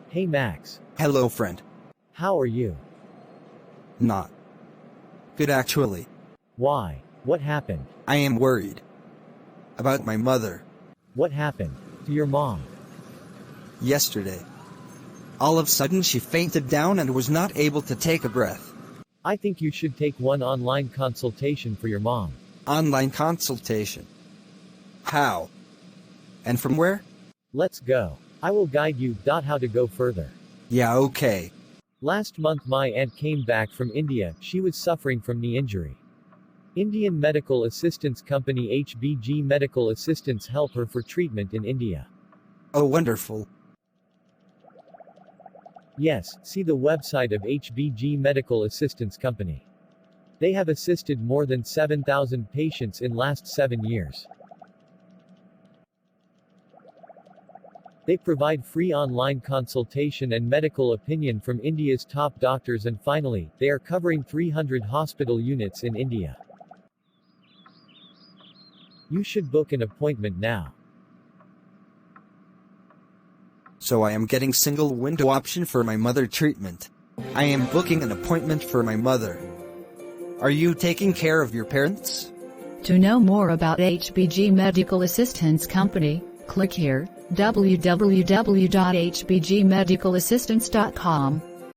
Hey Max. Hello, friend. How are you? Not good, actually. Why? What happened? I am worried about my mother. What happened to your mom? Yesterday, all of a sudden she fainted down and was not able to take a breath. I think you should take one online consultation for your mom. Online consultation? How? And from where? Let's go. I will guide you, how to go further. Yeah, okay. Last month my aunt came back from India. She was suffering from knee injury. Indian Medical Assistance Company HBG Medical Assistance help her for treatment in India. Oh, wonderful. Yes, see the website of HBG Medical Assistance Company. They have assisted more than 7,000 patients in last 7 years. They provide free online consultation and medical opinion from India's top doctors, and finally, they are covering 300 hospital units in India. You should book an appointment now. So I am getting single window option for my mother treatment. I am booking an appointment for my mother. Are you taking care of your parents? To know more about HBG Medical Assistance Company, click here, www.hbgmedicalassistance.com.